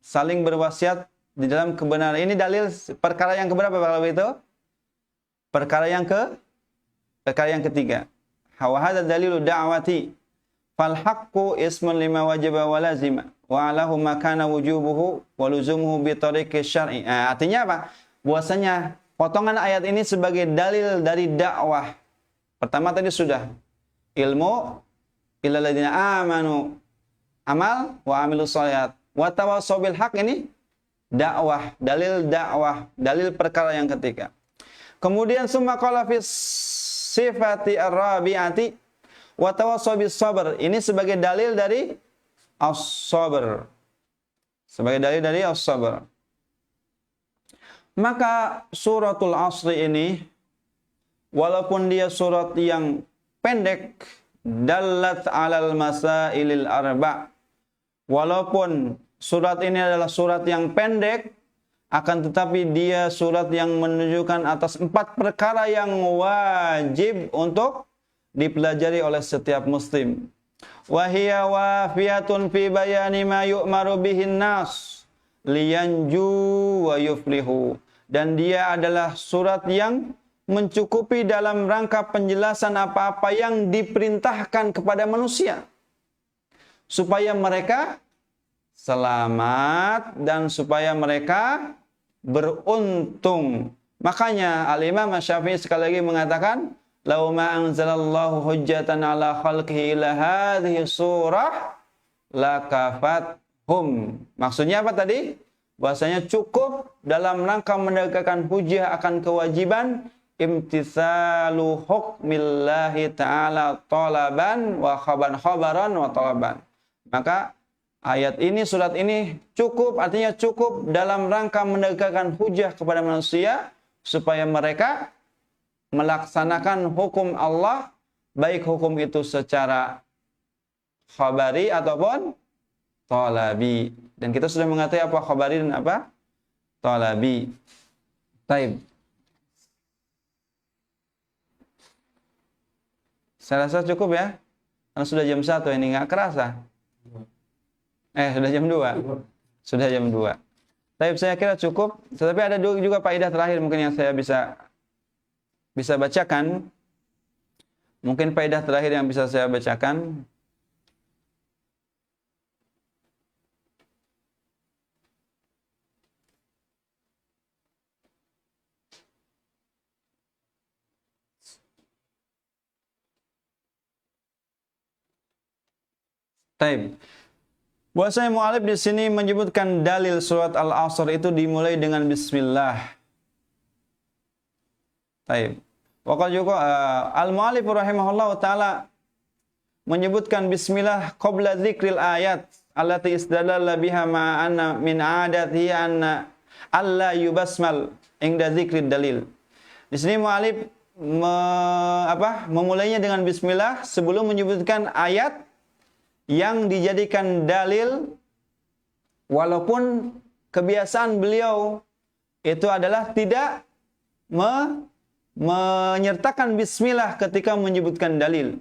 A: saling berwasiat di dalam kebenaran. Ini dalil perkara yang keberapa kalau itu? Perkara yang ketiga. Wa hadza dalilu da'wati. fal haqqu ismun lima wajaba wa lazima wa alahu makana wujubuhu wa luzumuhu bi tariqi syar'i. Artinya apa? Bahwasanya potongan ayat ini sebagai dalil dari dakwah. Pertama tadi sudah ilmu illal ladzina amanu, amal wa amilus shalihat wa tawassaw bil haq, ini dakwah, dalil perkara yang ketiga. Kemudian summa qala fi sifati ar-rabi'ati wa tawassaw bis sabr, ini sebagai dalil dari as-sabr. Sebagai dalil dari as-sabr. Maka suratul Asri ini walaupun dia surat yang pendek, dallat alal masailil arba'. Walaupun surat ini adalah surat yang pendek, akan tetapi dia surat yang menunjukkan atas 4 perkara yang wajib untuk dipelajari oleh setiap muslim. Wa hiya wafiyatun fi bayani ma yu'maru bihin nas liyanju wa yuflihu. Dan dia adalah surat yang mencukupi dalam rangka penjelasan apa-apa yang diperintahkan kepada manusia supaya mereka selamat dan supaya mereka beruntung. Makanya Al-Imam Asy-Syafi'i sekali lagi mengatakan, "Lau ma anzalallahu hujjatan ala khalqihi ila hadhihi surah lakafathum." Maksudnya apa tadi? Bahwasanya cukup dalam rangka menegakkan hujjah akan kewajiban imtitsalu hukmillahi ta'ala talaban wa khabaran wa talaban. Maka ayat ini, surat ini cukup, artinya cukup dalam rangka menegakkan hujah kepada manusia supaya mereka melaksanakan hukum Allah, baik hukum itu secara khabari ataupun talabi. Dan kita sudah mengetahui apa khabari dan apa talabi. Taib. Saya rasa cukup ya. Karena sudah jam 1 ini, nggak kerasa. Sudah jam 2. Sudah jam 2. Tapi saya kira cukup. Tetapi ada juga faedah terakhir mungkin yang saya bisa bacakan. Mungkin faedah terakhir yang bisa saya bacakan. Taib. Bahwasanya mu'alif di sini menyebutkan dalil surat Al-Asr itu dimulai dengan bismillah. Taib. Waqad juga al-mu'alif rahimahullah taala menyebutkan bismillah qabla dzikril ayat allati istadalla biha ma anna min adatihi anna alla yubasmal inda dzikrid dalil. Di sini mu'alif memulainya dengan bismillah sebelum menyebutkan ayat yang dijadikan dalil, walaupun kebiasaan beliau itu adalah tidak menyertakan bismillah ketika menyebutkan dalil.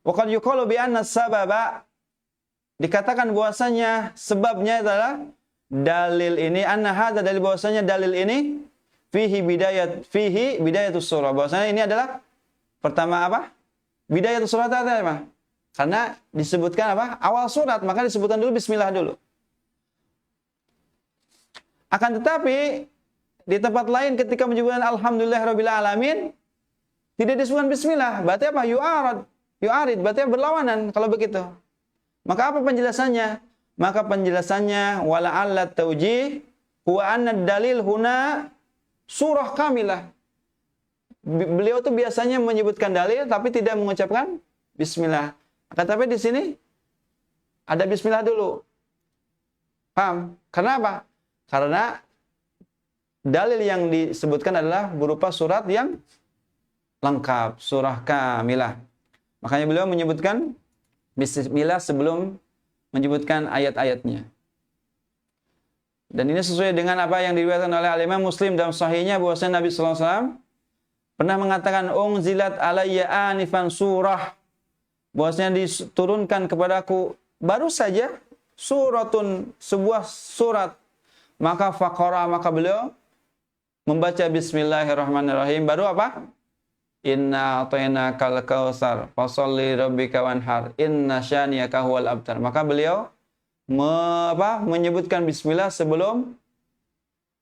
A: Waqad yuqalu bi anna sababa, dikatakan bahwasanya sebabnya adalah dalil ini, anna hadza dalil, bahwasanya dalil ini fihi bidayatus surah, bahwasanya ini adalah pertama apa? Bidayatus surah apa? Karena disebutkan apa? Awal surat, maka disebutkan dulu bismillah dulu. Akan tetapi di tempat lain ketika menyebutkan alhamdulillahirabbil alamin tidak disebutkan bismillah. Berarti apa? Yu'arid, berarti berlawanan kalau begitu. Maka apa penjelasannya? Maka penjelasannya wala'alla taujih huwa anna dalil huna surah kamilah. Beliau tuh biasanya menyebutkan dalil tapi tidak mengucapkan bismillah. Tetapi di sini ada bismillah dulu. Paham? Kenapa? Karena dalil yang disebutkan adalah berupa surat yang lengkap, surah kamilah. Makanya beliau menyebutkan bismillah sebelum menyebutkan ayat-ayatnya. Dan ini sesuai dengan apa yang diriwayatkan oleh Al-Imam Muslim dalam sahihnya, bahwasanya Nabi sallallahu alaihi wasallam pernah mengatakan unzilat alayya anifan surah, bahwasanya diturunkan kepadaku baru saja sebuah surat. Maka faqara, maka beliau membaca bismillahirrahmanirrahim. Baru apa? Inna a'tainakal kautsar fasholli rabbika wanhar inna syani'aka huwal abtar. Maka beliau menyebutkan bismillah sebelum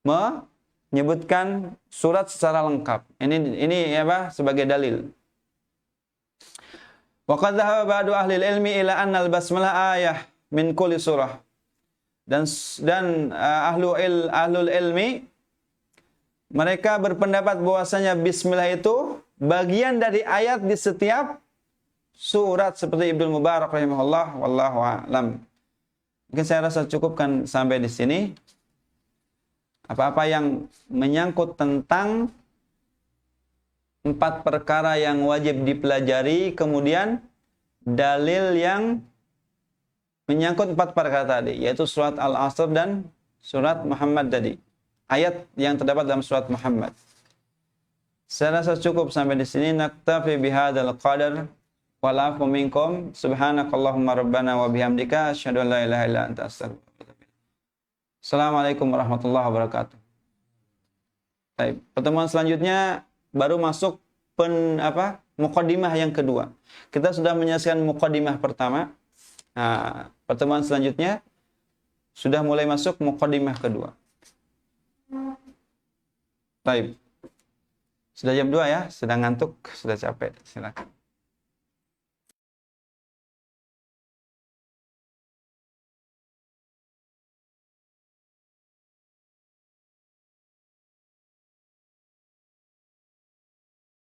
A: menyebutkan surat secara lengkap. Ini sebagai dalil. Wa qad dhahaba ba'du ahli ilmi ila anna al-basmalah ayah min kulli surah. Dan ahlul ilmi mereka berpendapat bahwasanya bismillah itu bagian dari ayat di setiap surat, seperti Ibnu Mubarak rahimahullah, wallahu a'lam. Mungkin saya rasa cukupkan sampai di sini. Apa-apa yang menyangkut tentang 4 perkara yang wajib dipelajari, kemudian dalil yang menyangkut 4 perkara tadi, yaitu surat Al-Asr dan surat Muhammad tadi. Ayat yang terdapat dalam surat Muhammad. Saya rasa cukup sampai di sini. Naktafi bihadzal qadar. Wa'alafu minkum. Subhanakallahumma rabbana wa bihamdika asyhadu an la ilaha illa anta astaghfiruka wa atubu ilaik. Assalamualaikum warahmatullahi wabarakatuh. Baik, pertemuan selanjutnya baru masuk muqaddimah yang kedua. Kita sudah menyelesaikan muqaddimah pertama. Nah, pertemuan selanjutnya sudah mulai masuk muqaddimah kedua. Baik. Sudah jam 2 ya, sudah ngantuk, sudah capek. Silakan.